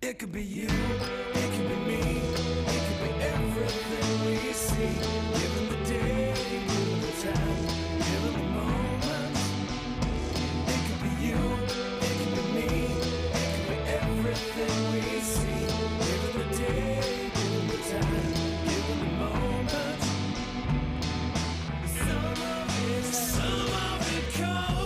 It could be you, it could be me, it could be everything we see. Given the day, given the time, given the moment. It could be you, it could be me, it could be everything we see. Given the day, given the time, given the moment. Some of it comes.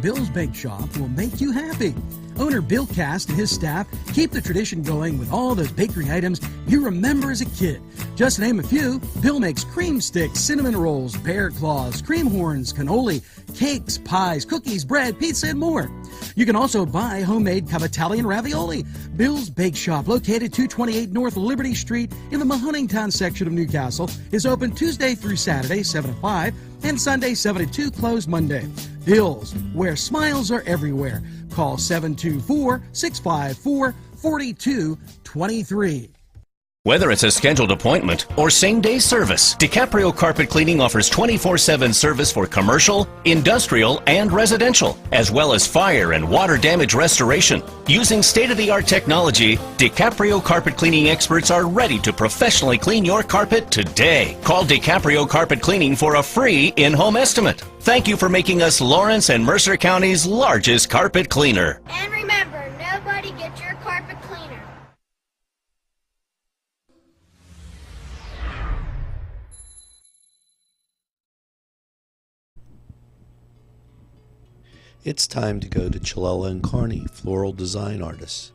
Bill's Bake Shop will make you happy. Owner Bill Cast and his staff keep the tradition going with all those bakery items you remember as a kid. Just to name a few, Bill makes cream sticks, cinnamon rolls, bear claws, cream horns, cannoli, cakes, pies, cookies, bread, pizza, and more. You can also buy homemade Cavatelli ravioli. Bill's Bake Shop, located 228 North Liberty Street in the Mahoningtown section of Newcastle, is open Tuesday through Saturday, 7 to 5, and Sunday, 7 to 2, closed Monday. Bill's, where smiles are everywhere. Call 724-654-4223. Whether it's a scheduled appointment or same-day service, DiCaprio Carpet Cleaning offers 24/7 service for commercial, industrial, and residential, as well as fire and water damage restoration. Using state-of-the-art technology, DiCaprio Carpet Cleaning experts are ready to professionally clean your carpet today. Call DiCaprio Carpet Cleaning for a free in-home estimate. Thank you for making us Lawrence and Mercer County's largest carpet cleaner. And remember, nobody gets your carpet cleaner. It's time to go to Chilella and Carney, floral design artists,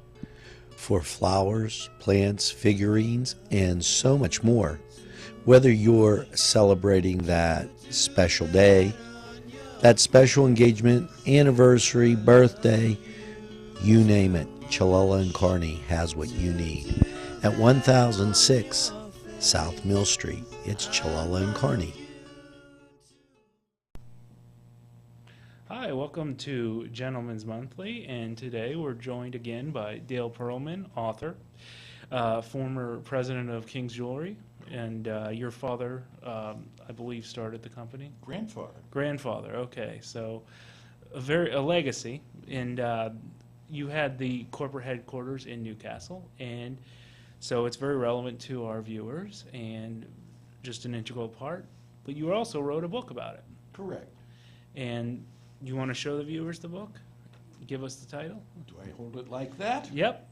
for flowers, plants, figurines, and so much more. Whether you're celebrating that special day, that special engagement, anniversary, birthday, you name it, Chilella and Carney has what you need. At 1006 South Mill Street, it's Chilella and Carney. Hi, welcome to Gentleman's Monthly, and today we're joined again by Dale Perelman, author, former president of King's Jewelry, and your father, I believe, started the company? Grandfather, okay. So a legacy, and you had the corporate headquarters in Newcastle, and so it's very relevant to our viewers and just an integral part, but you also wrote a book about it. Correct. And you want to show the viewers the book? Give us the title? Do I hold it like that? Yep.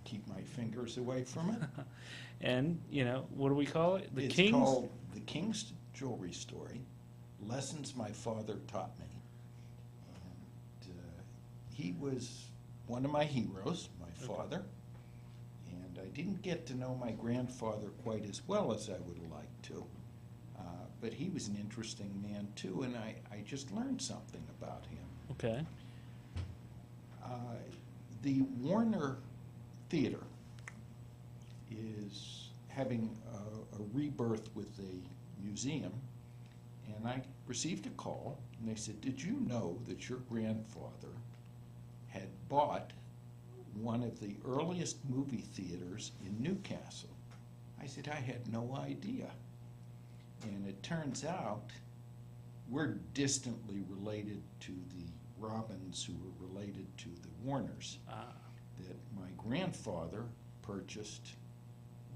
Keep my fingers away from it. And, you know, what do we call it? It's called The King's Jewelry Story, Lessons My Father Taught Me. And he was one of my heroes, my father. And I didn't get to know my grandfather quite as well as I would have liked to. But he was an interesting man, too, and I just learned something about him. Okay. The Warner Theater is having a rebirth with a museum, and I received a call, and they said, did you know that your grandfather had bought one of the earliest movie theaters in Newcastle? I said, I had no idea. And it turns out we're distantly related to the Robins, who were related to the Warners. That my grandfather purchased,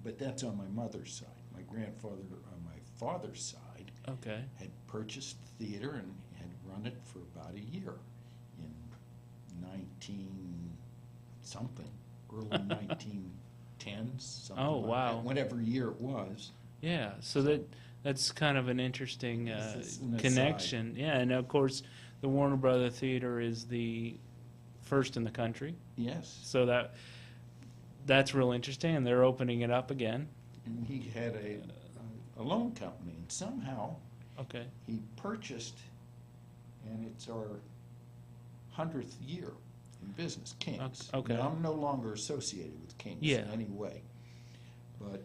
but that's on my mother's side. My grandfather on my father's side had purchased the theater and had run it for about a year in 19-something, early 1910s, something like that, whatever year it was. Yeah, so that's kind of an interesting connection. Yeah, and of course, the Warner Brother Theater is the first in the country. Yes. So that's real interesting, and they're opening it up again. And he had a loan company, and somehow he purchased, and it's our 100th year in business, King's. Okay. Now, I'm no longer associated with King's in any way, but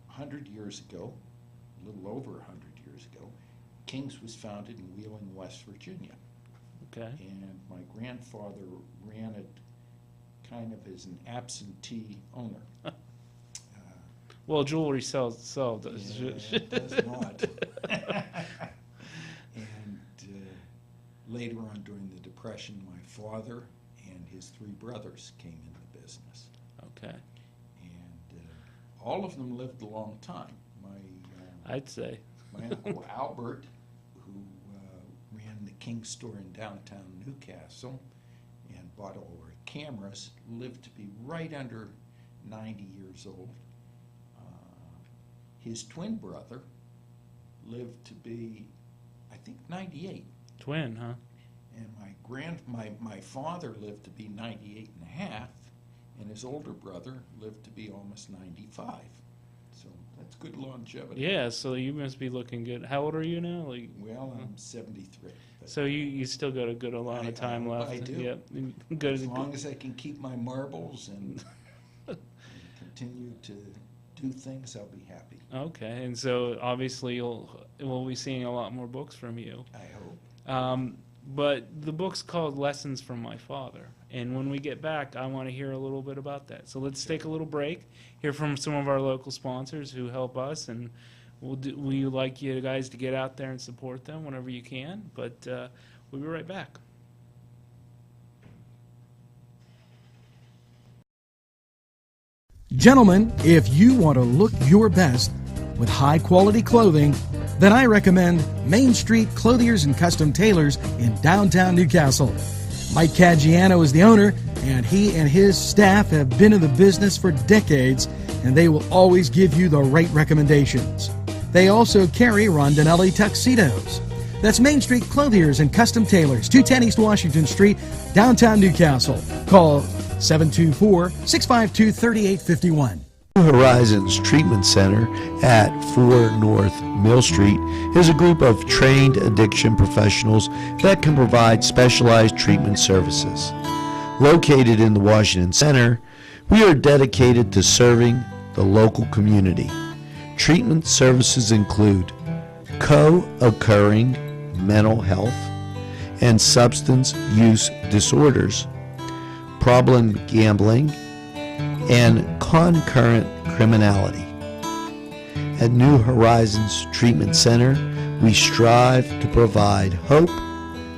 100 years ago, a little over 100 years ago, King's was founded in Wheeling, West Virginia. Okay. And my grandfather ran it kind of as an absentee owner. Well, jewelry sells. Yeah, it does not. And later on during the Depression, Depression, my father and his three brothers came in the business. Okay. And all of them lived a long time. I'd say. My Uncle Albert, who ran the King store in downtown Newcastle and bought all our cameras, lived to be right under 90 years old. His twin brother lived to be, I think, 98. Twin, huh? And my father lived to be 98 and a half, and his older brother lived to be almost 95. So that's good longevity. Yeah, so you must be looking good. How old are you now? Like, Well, I'm 73. but so you still got a good amount of time left. I do. Yep. Good. As long as I can keep my marbles and continue to do things, I'll be happy. Okay, and so obviously we'll be seeing a lot more books from you. I hope. But the book's called Lessons from My Father. And when we get back, I want to hear a little bit about that. So let's take a little break, hear from some of our local sponsors who help us, and we like you guys to get out there and support them whenever you can. But we'll be right back. Gentlemen, if you want to look your best with high-quality clothing, then I recommend Main Street Clothiers and Custom Tailors in downtown Newcastle. Mike Caggiano is the owner, and he and his staff have been in the business for decades, and they will always give you the right recommendations. They also carry Rondinelli tuxedos. That's Main Street Clothiers and Custom Tailors, 210 East Washington Street, downtown Newcastle. Call 724-652-3851. Horizons Treatment Center at 4 North Mill Street is a group of trained addiction professionals that can provide specialized treatment services. Located in the Washington Center, we are dedicated to serving the local community. Treatment services include co-occurring mental health and substance use disorders, problem gambling, and concurrent criminality. At New Horizons Treatment Center, we strive to provide hope,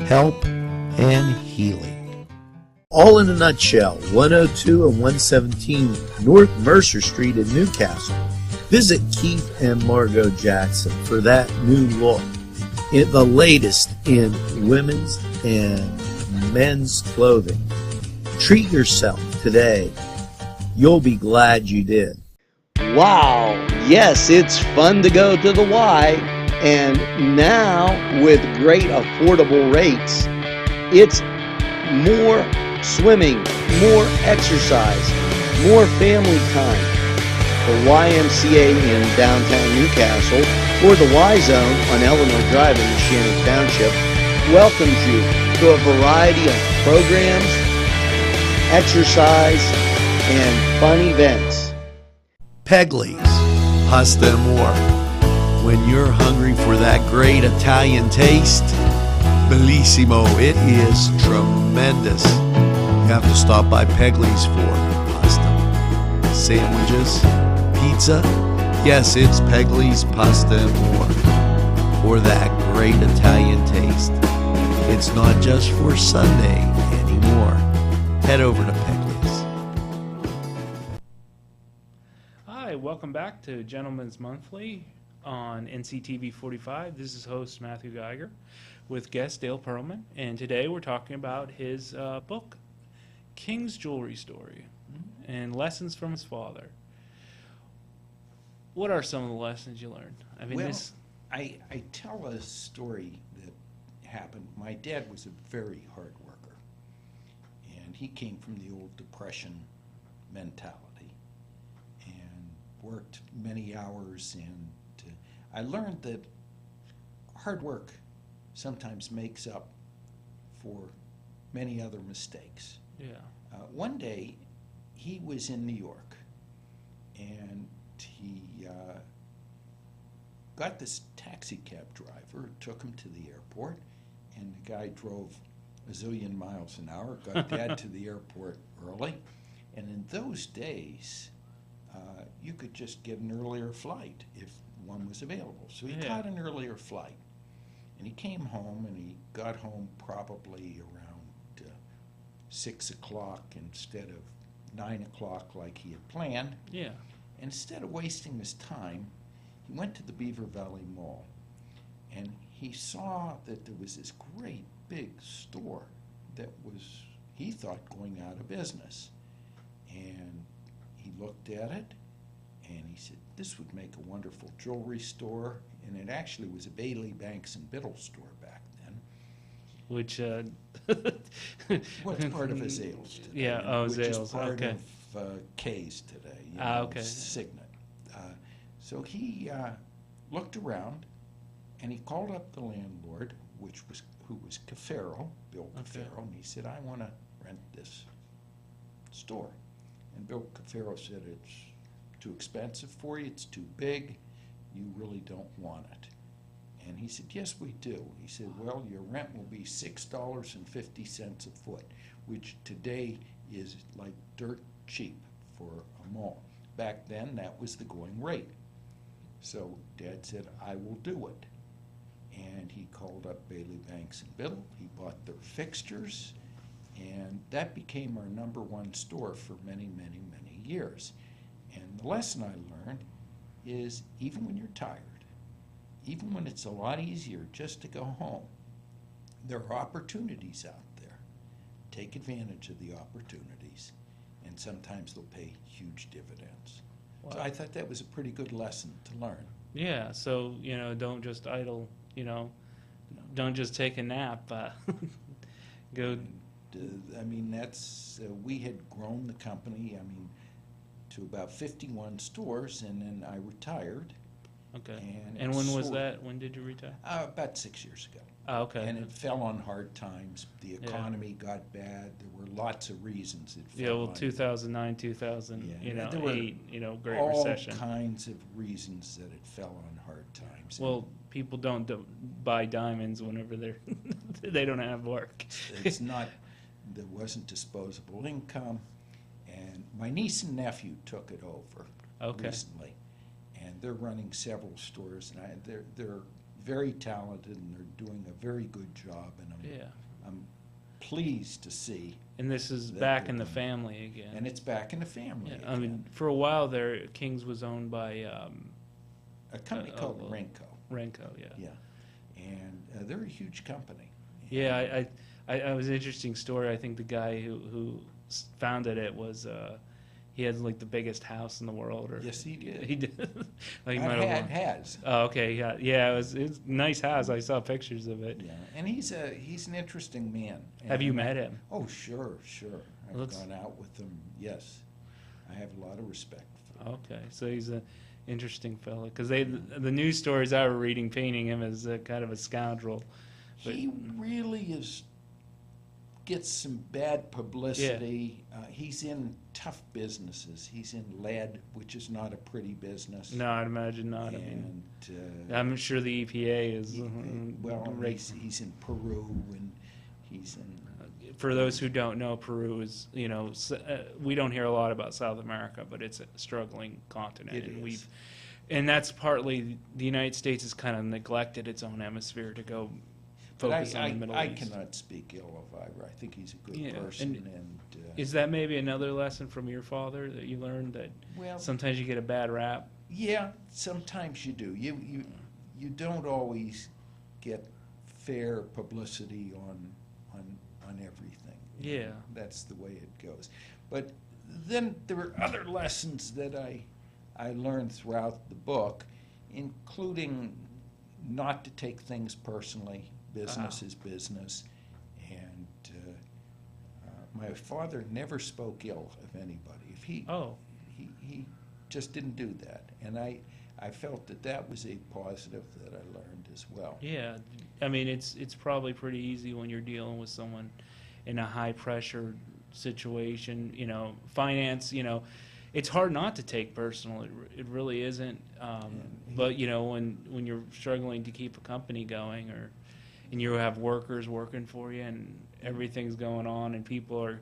help, and healing. All in a nutshell, 102 and 117 North Mercer Street in Newcastle. Visit Keith and Margot Jackson for that new look. The latest in women's and men's clothing. Treat yourself today. You'll be glad you did. Wow, yes, it's fun to go to the Y, and now with great affordable rates, it's more swimming, more exercise, more family time. The YMCA in downtown Newcastle or the Y Zone on Eleanor Drive in Shannon Township welcomes you to a variety of programs, exercise, and fun events. Pegley's, pasta and more. When you're hungry for that great Italian taste, bellissimo, it is tremendous. You have to stop by Pegley's for pasta, sandwiches, pizza. Yes, it's Pegley's Pasta and More. For that great Italian taste. It's not just for Sunday anymore. Head over to Pegley's. Hi, welcome back to Gentleman's Monthly on NCTV45. This is host Matthew Geiger with guest Dale Perelman, and today we're talking about his book, King's Jewelry Story, and lessons from his father. What are some of the lessons you learned? I mean, Well, I tell a story that happened. My dad was a very hard worker, and he came from the old Depression mentality and worked many hours, and I learned that hard work sometimes makes up for many other mistakes. yeah. One day, he was in New York, and he got this taxi cab driver, took him to the airport, and the guy drove a zillion miles an hour, got Dad to the airport early, and in those days, you could just get an earlier flight if one was available. So he got an earlier flight, and he came home, and he got home probably around 6 o'clock instead of 9 o'clock like he had planned. Yeah. Instead of wasting his time, he went to the Beaver Valley Mall, and he saw that there was this great big store that was, he thought, going out of business. And he looked at it, and he said, this would make a wonderful jewelry store. And it actually was a Bailey, Banks and Biddle store back then. Which, What's part of Azales today? Yeah, which Zales, is part okay. of K's today. Okay. Signet. So he looked around, and he called up the landlord, who was Cafaro, Bill Okay. Cafaro, and he said, I want to rent this store. And Bill Cafaro said, it's too expensive for you, it's too big, you really don't want it. And he said, yes, we do. He said, well, your rent will be $6.50 a foot, which today is like dirt cheap for a mall. Back then, that was the going rate. So Dad said, I will do it. And he called up Bailey, Banks and Biddle. He bought their fixtures, and that became our #1 store for many, many, many years. And the lesson I learned is, even when you're tired, even when it's a lot easier just to go home, there are opportunities out there. Take advantage of the opportunities, and sometimes they'll pay huge dividends. So Wow. I thought that was a pretty good lesson to learn. Yeah, so, don't just idle, don't just take a nap. Go, I mean, that's, we had grown the company, to about 51 stores, and then I retired. okay. And And it when was sort- that? When did you retire? About 6 years ago. Oh, okay. And it fell on hard times. The economy got bad. There were lots of reasons it fell Yeah, well, on. 2009, 2000, Yeah, there were 8, Great all Recession. kinds of reasons that it fell on hard times. Well, people don't buy diamonds whenever they don't have work. It's not, there wasn't disposable income, and my niece and nephew took it over Okay. recently, and they're running several stores, and they're very talented, and they're doing a very good job, and Yeah. I'm pleased to see, And this is That back would in the be- family again. and it's back in the family Yeah, again. I mean, for a while there, King's was owned by A company called oh, Renco, Renco, yeah. yeah, and they're a huge company. Yeah, I was an interesting story. I think the guy who founded it was, he had like the biggest house in the world, or Yes, he did. he did. Like, he I might have won. has. Oh, okay, yeah, it was a nice house. I saw pictures of it. Yeah, and he's an interesting man. Have you And met him? Oh, sure. I've Let's- gone out with him, yes. I have a lot of respect for him. Okay, so he's an interesting fellow, because the news stories I were reading painting him as a kind of a scoundrel. But- He really gets some bad publicity. He's in tough businesses. He's in lead, which is not a pretty business. No, I'd imagine not. I mean, And, I'm sure the EPA is. well, reg- he's in Peru, and he's in, For those who don't know, Peru is, we don't hear a lot about South America, but it's a struggling continent. It and is. And that's partly the United States has kind of neglected its own hemisphere to go but focus on the Middle I East. cannot speak ill of Ira. I think he's a good Yeah, person, and and Is that maybe another lesson from your father that you learned, that well, sometimes you get a bad rap? yeah, sometimes you do. You don't always get fair publicity on everything. Yeah. That's the way it goes. But then there are other lessons that I learned throughout the book, including not to take things personally. Business is business. And my father never spoke ill of anybody. If he just didn't do that. And I felt that was a positive that I learned as well. Yeah, I mean, it's probably pretty easy when you're dealing with someone in a high pressure situation. Finance. It's hard not to take personal. It really isn't. But when you're struggling to keep a company going, and you have workers working for you, and everything's going on, and people are,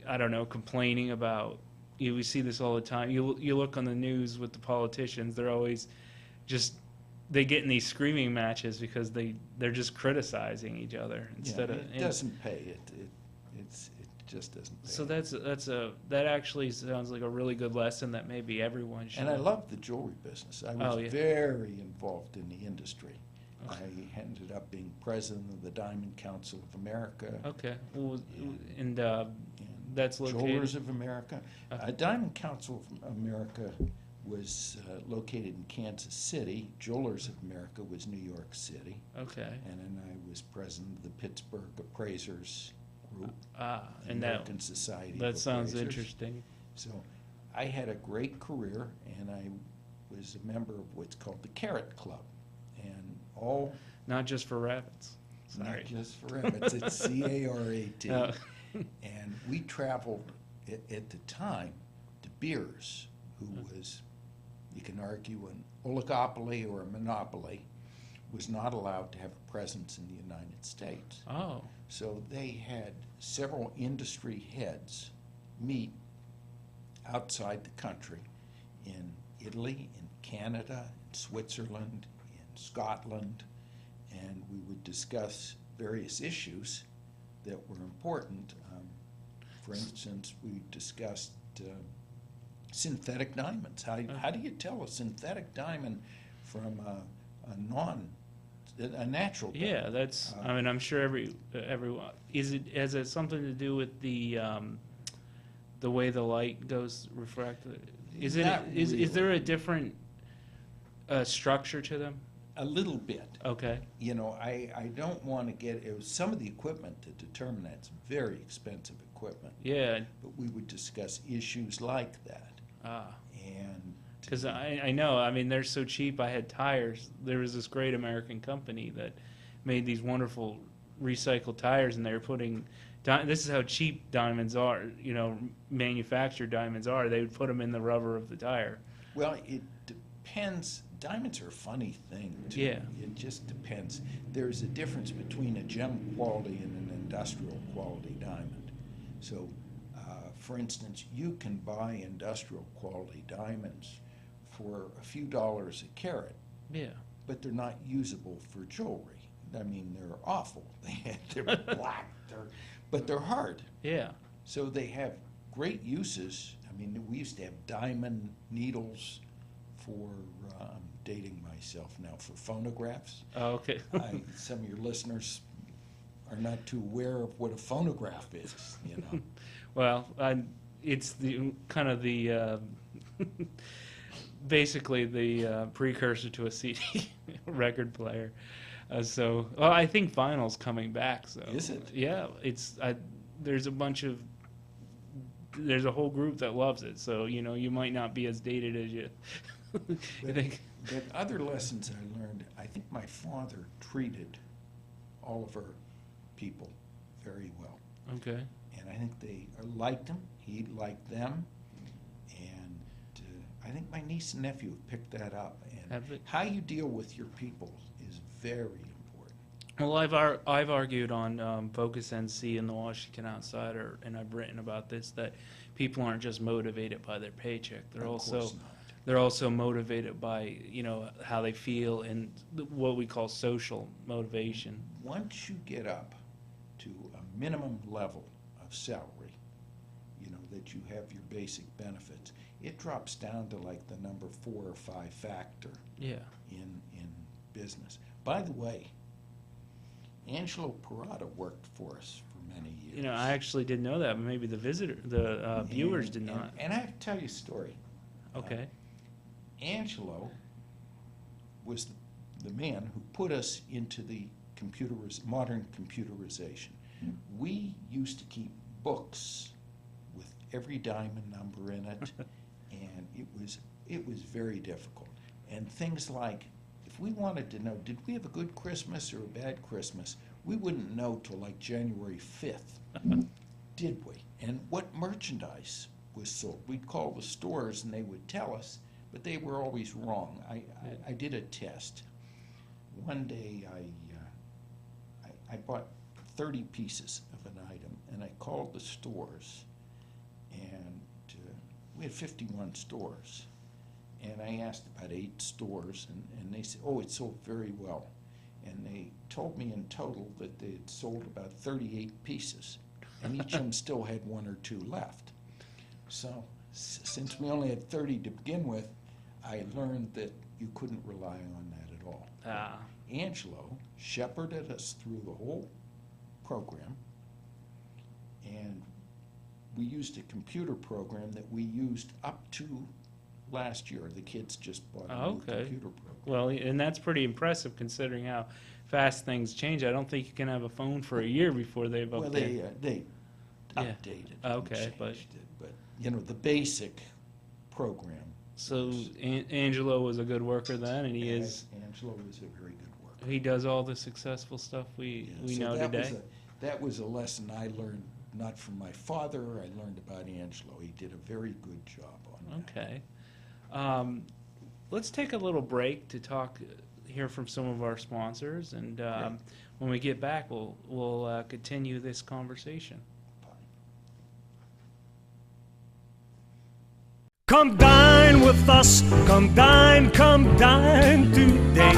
I don't know, complaining about. We see this all the time. You look on the news with the politicians; they're always they get in these screaming matches because they're just criticizing each other instead of. It doesn't pay. just doesn't pay. So that actually sounds like a really good lesson that maybe everyone should. And I love the jewelry business. I was Oh, yeah. very involved in the industry. I ended up being president of the Diamond Council of America. Okay. Well, and and that's located. Jewelers of America. Okay. Diamond Council of America was located in Kansas City. Jewelers of America was New York City. Okay. And then I was president of the Pittsburgh Appraisers Group, the And American Society that of sounds Appraisers. interesting. So I had a great career, and I was a member of what's called the Carrot Club. And all, Not just for rabbits. Sorry. not just for rabbits, it's C-A-R-A-T. Oh. And we traveled at the time to Beers, who was, you can argue, an oligopoly or a monopoly, was not allowed to have a presence in the United States. Oh. So they had several industry heads meet outside the country in Italy, in Canada, in Switzerland, in Scotland, and we would discuss various issues that were important. For instance, we discussed synthetic diamonds. How do you tell a synthetic diamond from a natural diamond? Yeah, that's. I mean, I'm sure everyone. Has it something to do with the way the light goes refracted? Is there a different structure to them? A little bit. Okay. You know, I don't want to get some of the equipment to determine that. It's very expensive equipment. Yeah. But we would discuss issues like that. And Because I know, I mean, they're so cheap. I had tires. There was this great American company that made these wonderful recycled tires, and they were putting. This is how cheap diamonds are. You know, manufactured diamonds are. They would put them in the rubber of the tire. well, it depends. Diamonds are a funny thing, too. Yeah. It just depends. There's a difference between a gem quality and an industrial quality diamond. So, for instance, you can buy industrial quality diamonds for a few dollars a carat, Yeah. but they're not usable for jewelry. I mean, they're awful. They're black, but they're hard. Yeah. So they have great uses. I mean, we used to have diamond needles for, I'm dating myself now, for phonographs. Oh, okay. Some of your listeners are not too aware of what a phonograph is, you know. Well, it's the kind of the basically the precursor to a CD record player. So, well, I think vinyl's coming back. So Is it? Yeah, there's a whole group that loves it. So you know, you might not be as dated as you think. But other lessons I learned, I think my father treated all of our people very well. Okay. And I think they liked him, he liked them, and I think my niece and nephew have picked that up. And Have they? how you deal with your people is very important. Well, I've argued on Focus NC and the Washington Outsider, and I've written about this, that people aren't just motivated by their paycheck. They're Of also course not. they're also motivated by, you know, how they feel and what we call social motivation. Once you get up to a minimum level of salary, you know, that you have your basic benefits, it drops down to like the number 4 or 5 factor Yeah. in business. By the way, Angelo Parada worked for us for many years. You know, I actually didn't know that, but maybe the viewers did not. And I have to tell you a story. Okay. Angelo was the man who put us into the modern computerization. We used to keep books with every diamond number in it, and it was very difficult. And things like, if we wanted to know, did we have a good Christmas or a bad Christmas, we wouldn't know till like January 5th, did we? And what merchandise was sold. We'd call the stores and they would tell us, but they were always wrong. I did a test. One day I bought 30 pieces of an item, and I called the stores, and we had 51 stores. And I asked about 8 stores, and they said, oh, it sold very well. And they told me in total that they had sold about 38 pieces. and each of them still had 1 or 2 left. So since we only had 30 to begin with, I learned that you couldn't rely on that at all. Angelo shepherded us through the whole program, and we used a computer program that we used up to last year. The kids just bought a new computer program. Well, and that's pretty impressive considering how fast things change. I don't think you can have a phone for a year before they've Well, updated. they Yeah. updated Okay, and but- changed it, but you know, the basic program. So was- Angelo was a good worker then, and he is. Angelo was a very good worker. He does all the successful stuff we So know today. That was a lesson I learned, not from my father, I learned about Angelo. He did a very good job on that. Okay. Let's take a little break to hear from some of our sponsors, and when we get back, we'll continue this conversation. Come dine with us, come dine today.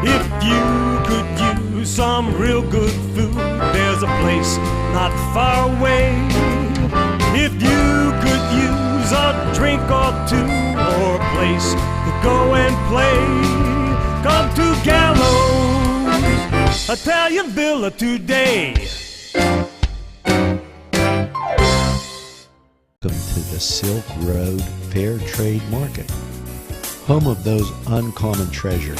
If you could use some real good food, there's a place not far away. If you could use a drink or two, or a place to go and play, come to Gallo's Italian Villa today. Welcome to the Silk Road Fair Trade Market, home of those uncommon treasures.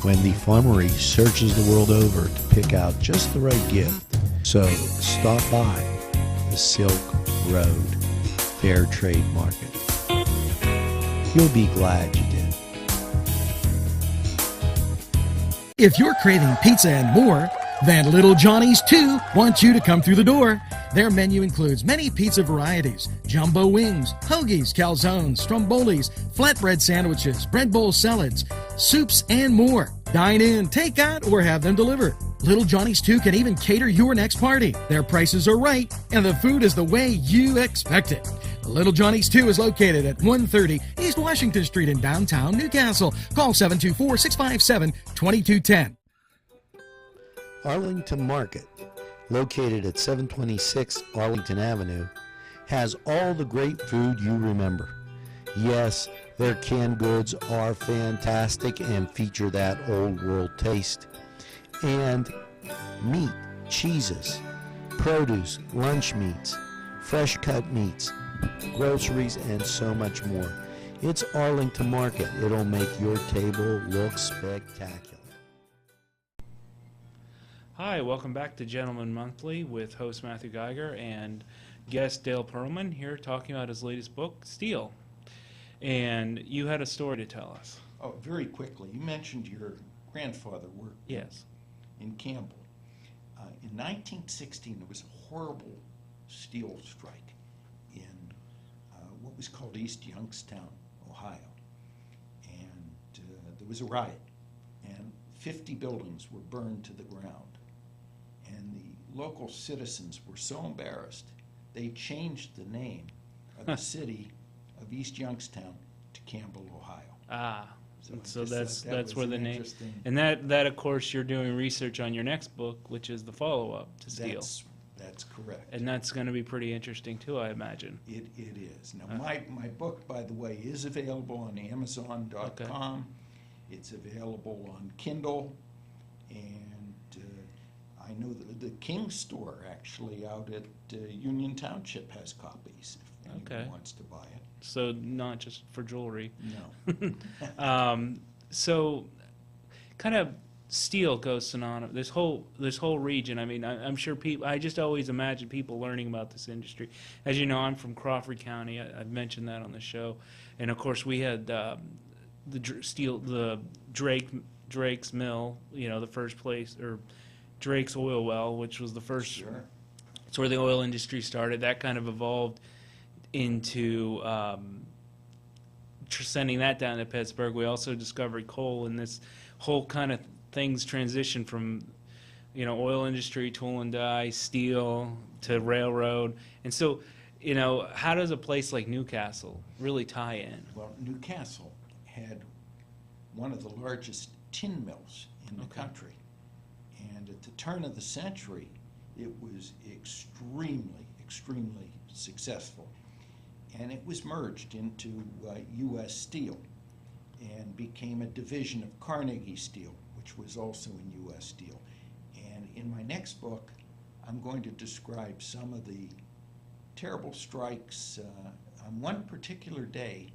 When the farmery searches the world over to pick out just the right gift. So stop by the Silk Road Fair Trade Market. You'll be glad you did. If you're craving pizza and more, then Little Johnny's 2 wants you to come through the door. Their menu includes many pizza varieties, jumbo wings, hoagies, calzones, strombolis, flatbread sandwiches, bread bowl salads, soups, and more. Dine in, take out, or have them delivered. Little Johnny's 2 can even cater your next party. Their prices are right, and the food is the way you expect it. Little Johnny's 2 is located at 130 East Washington Street in downtown Newcastle. Call 724-657-2210. Arlington Market, located at 726 Arlington Avenue, has all the great food you remember. Yes, their canned goods are fantastic and feature that old world taste. And meat, cheeses, produce, lunch meats, fresh cut meats, groceries, and so much more. It's Arlington Market. It'll make your table look spectacular. Hi, welcome back to Gentleman Monthly with host Matthew Geiger and guest Dale Perelman here talking about his latest book, Steel. And you had a story to tell us. Oh, very quickly, you mentioned your grandfather worked Yes. in Campbell. In 1916, there was a horrible steel strike in what was called East Youngstown, Ohio. And there was a riot, and 50 buildings were burned to the ground. And the local citizens were so embarrassed, they changed the name of the city of East Youngstown to Campbell, Ohio. So I just thought that's was where the an name. interesting- And that of course you're doing research on your next book, which is the follow-up to Steel. That's correct. And that's going to be pretty interesting too, I imagine. It is. Now, my book, by the way, is available on Amazon.com. It's available on Kindle, and I know the King Store, actually, out at Union Township has copies, if anyone wants to buy it. So not just for jewelry. No. So kind of steel goes synonymous. This whole region. I mean, I'm sure people. I just always imagine people learning about this industry. As you know, I'm from Crawford County. I've mentioned that on the show, and of course we had the Drake's Mill. You know, the first place, or Drake's oil well, which was the first. Sure. It's where the oil industry started. That kind of evolved into sending that down to Pittsburgh. We also discovered coal, and this whole kind of things transition from, oil industry, tool and die, steel, to railroad. And so, how does a place like Newcastle really tie in? Well, Newcastle had one of the largest tin mills in the country. And at the turn of the century, it was extremely, extremely successful. And it was merged into U.S. Steel and became a division of Carnegie Steel, which was also in U.S. Steel. And in my next book, I'm going to describe some of the terrible strikes. On one particular day,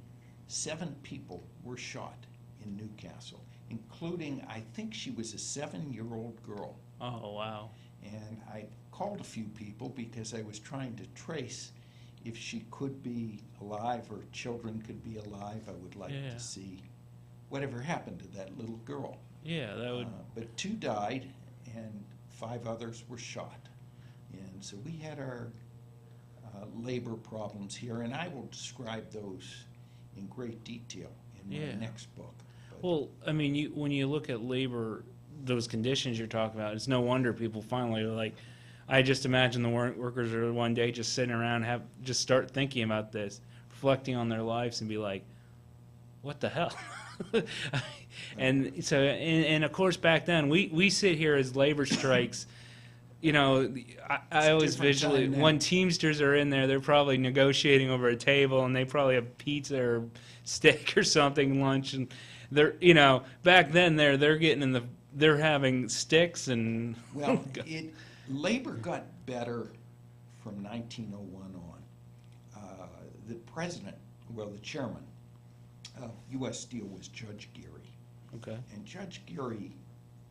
7 people were shot in Newcastle, including, I think she was a 7-year-old girl. Oh, wow. And I called a few people because I was trying to trace if she could be alive or children could be alive. I would like Yeah. to see whatever happened to that little girl. Yeah, that would. But 2 died and 5 others were shot. And so we had our labor problems here, and I will describe those in great detail in Yeah. my next book. But Well, I mean, when you look at labor, those conditions you're talking about, it's no wonder people finally are like, I just imagine the workers are one day just sitting around, just start thinking about this, reflecting on their lives, and be like, what the hell? And so, and of course, back then, we sit here as labor strikes. You know, I always different visually, time now. when Teamsters are in there, they're probably negotiating over a table, and they probably have pizza or steak or something, lunch, and they're, you know, back then they're getting they're having sticks and. Well, labor got better from 1901 on. The president, the chairman of U.S. Steel was Judge Geary. Okay. And Judge Geary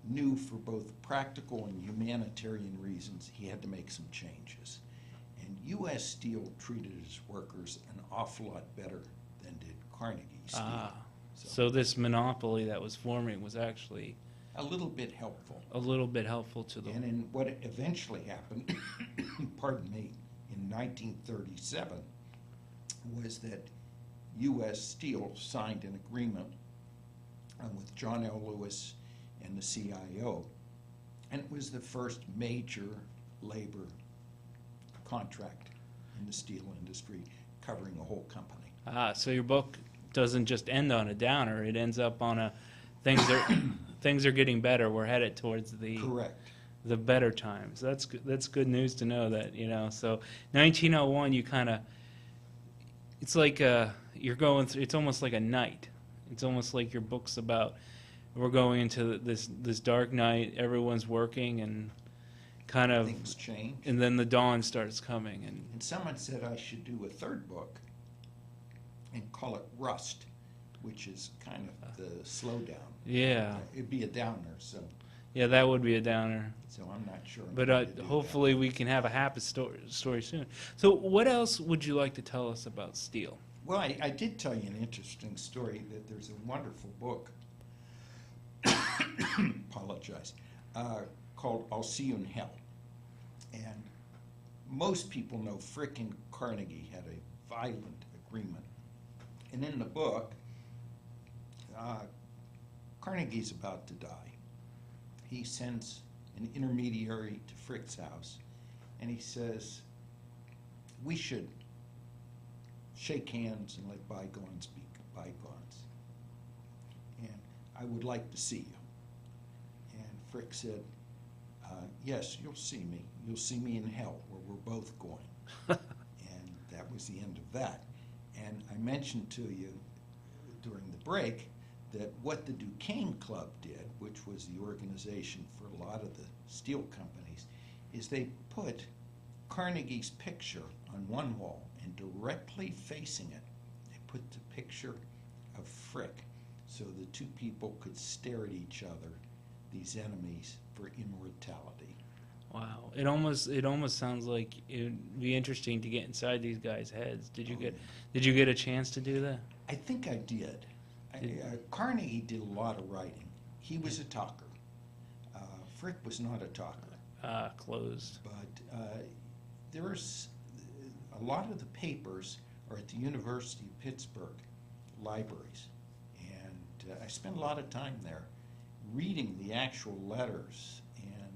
knew for both practical and humanitarian reasons he had to make some changes. And U.S. Steel treated its workers an awful lot better than did Carnegie Steel. So this monopoly that was forming was actually A little bit helpful. a little bit helpful to them. And in what eventually happened, pardon me, in 1937, was that U.S. Steel signed an agreement with John L. Lewis and the CIO, and it was the first major labor contract in the steel industry covering a whole company. So your book doesn't just end on a downer; it ends up on a things are getting better. We're headed towards Correct. the better times. That's good news to know that, you know. So 1901, you kind of, it's like you're going through. It's almost like a night. It's almost like your book's about. We're going into this dark night. Everyone's working and kind of Things change. and then the dawn starts coming and. And someone said I should do a third book and call it Rust, which is kind of the slowdown. Yeah. It'd be a downer, so Yeah, that would be a downer. I'm not sure. I'm But going to do hopefully we can have a happy story soon. So what else would you like to tell us about steel? that. Well, I did tell you an interesting story that there's a wonderful book, apologize, called I'll See You in Hell. And most people know Frick and Carnegie had a violent agreement. And in the book, Carnegie's about to die. He sends an intermediary to Frick's house, and he says, we should shake hands and let bygones be bygones. And I would like to see you. And Frick said, yes, you'll see me. You'll see me in hell, where we're both going. And that was the end of that. And I mentioned to you during the break that what the Duquesne Club did, which was the organization for a lot of the steel companies, is they put Carnegie's picture on one wall, and directly facing it, they put the picture of Frick, so the two people could stare at each other, these enemies, for immortality. Wow, it almost sounds like it would be interesting to get inside these guys' heads. Did you get a chance to do that? I think I did. Carnegie did a lot of writing. He was a talker. Frick was not a talker. Closed. But there's a lot of the papers are at the University of Pittsburgh libraries, and I spent a lot of time there reading the actual letters, and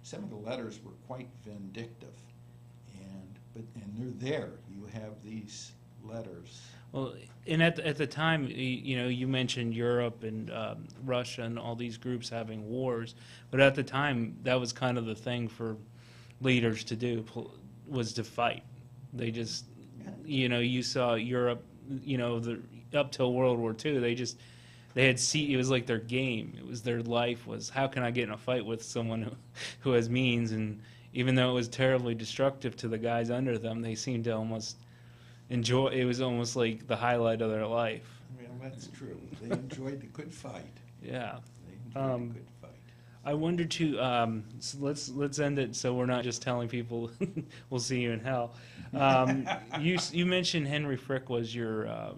some of the letters were quite vindictive, and they're there. You have these letters. Well, and at the time, you mentioned Europe and Russia and all these groups having wars, but at the time, that was kind of the thing for leaders to do, was to fight. They just, you saw Europe, up till World War II, it was like their game. It was their life was, how can I get in a fight with someone who has means? And even though it was terribly destructive to the guys under them, they seemed to almost enjoy. It was almost like the highlight of their life. Well, that's true. They enjoyed the good fight. Yeah. They enjoyed the good fight. I wonder too. So let's end it so we're not just telling people we'll see you in hell. You mentioned Henry Frick was your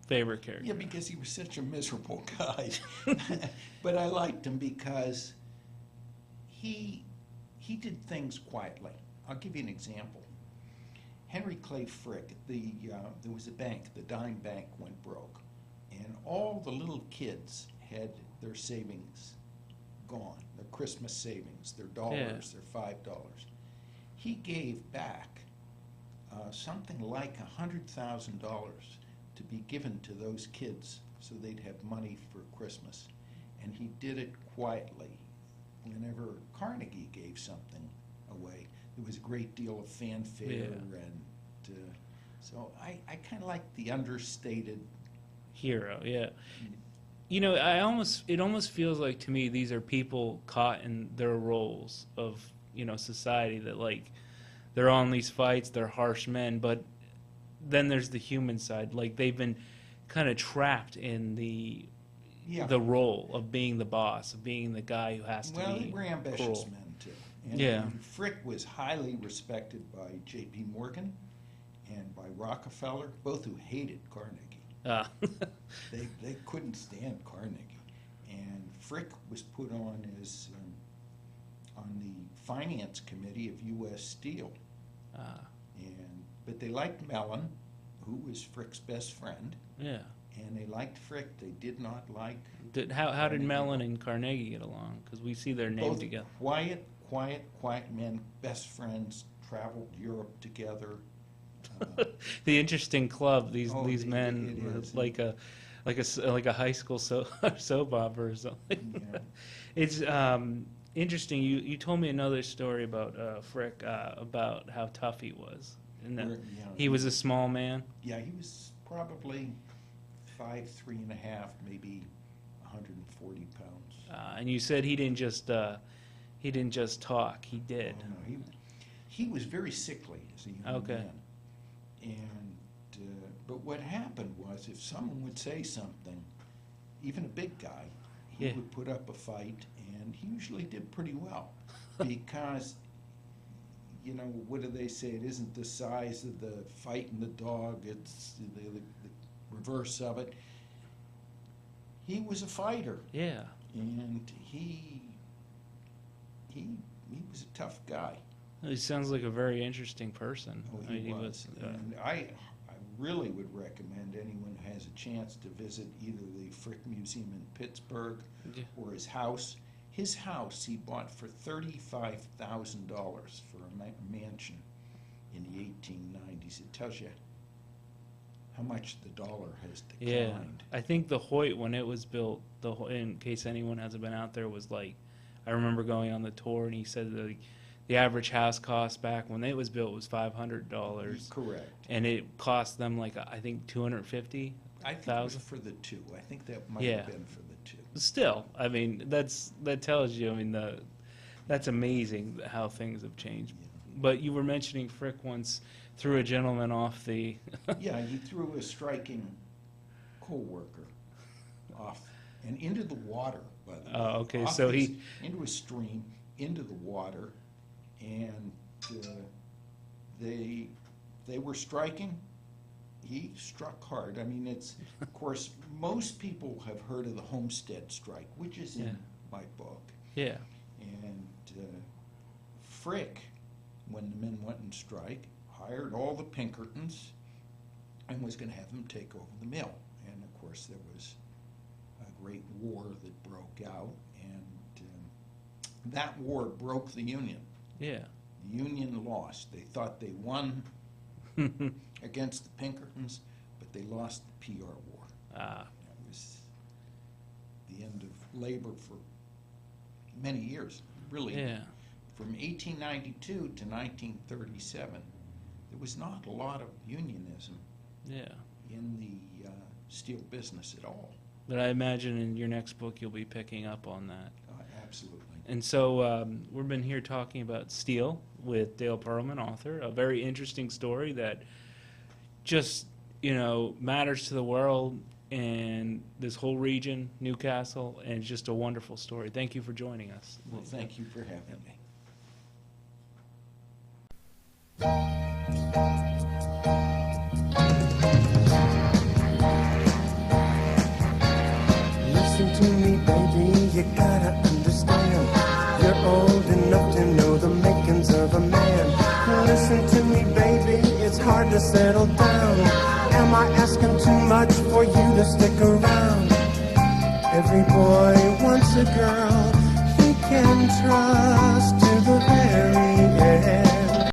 favorite character. Yeah, because he was such a miserable guy. But I liked him because he did things quietly. I'll give you an example. Henry Clay Frick, there was a bank, the Dime Bank went broke, and all the little kids had their savings gone, their Christmas savings, their dollars, their $5. He gave back something like $100,000 to be given to those kids so they'd have money for Christmas. And he did it quietly. Whenever Carnegie gave something away, there was a great deal of fanfare, and so I kind of like the understated hero. Yeah. It almost feels like to me these are people caught in their roles of society, that like they're on these fights, they're harsh men, but then there's the human side. Like they've been kind of trapped in the role of being the boss, of being the guy who has to be Well, they were ambitious cruel. men too. And, Yeah. and Frick was highly respected by J.P. Morgan and by Rockefeller, both who hated Carnegie. They couldn't stand Carnegie, and Frick was put on as on the finance committee of U.S. Steel. But they liked Mellon, who was Frick's best friend. Yeah. And they liked Frick. They did not like. How did Mellon and Carnegie get along? Because we see their name both together. Quiet men, best friends, traveled Europe together. The interesting club. These it men, is. like a high school soap opera or something. Yeah. It's interesting. You told me another story about Frick, about how tough he was, and that he was a small man. Yeah, he was probably 5'3.5", maybe 140 pounds. And you said he didn't just talk. He did. Oh, no, he was very sickly as a young man. And but what happened was, if someone would say something, even a big guy, he would put up a fight, and he usually did pretty well, because what do they say? It isn't the size of the fight in the dog; it's the reverse of it. He was a fighter. Yeah. And he was a tough guy. He sounds like a very interesting person. Oh, I mean, he was. And I really would recommend anyone who has a chance to visit either the Frick Museum in Pittsburgh or his house. His house he bought for $35,000 for a mansion in the 1890s. It tells you how much the dollar has declined. Yeah, I think the Hoyt, when it was built, in case anyone hasn't been out there, was like, I remember going on the tour, and he said that the average house cost back when it was built was $500. Correct. And it cost them like, I think, $250,000. I think it was for the two. I think that might have been for the two. Still, I mean, that tells you, I mean, that's amazing how things have changed. Yeah. But you were mentioning Frick once threw a gentleman off the... Yeah, he threw a striking co-worker off and into the water, by the way. Oh, okay, Off so into a stream, into the water, and they were striking. He struck hard. I mean, it's, of course, most people have heard of the Homestead Strike, which is in my book. Yeah. And Frick, when the men went on strike, hired all the Pinkertons and was going to have them take over the mill. And, of course, there was a great war that broke out, and that war broke the Union. Yeah. The Union lost. They thought they won against the Pinkertons, They lost the PR war. It was the end of labor for many years, really. Yeah. From 1892 to 1937, there was not a lot of unionism Yeah. in the steel business at all. But I imagine in your next book you'll be picking up on that. Absolutely. And so we've been here talking about steel with Dale Perelman, author. A very interesting story that just, matters to the world and this whole region, Newcastle, and it's just a wonderful story. Thank you for joining us. Well, thank you for having me. Listen to me, baby, you gotta understand. You're old enough to know the makings of a man. Listen to me, baby, it's hard to settle down. Am I asking too much for you to stick around? Every boy wants a girl he can trust.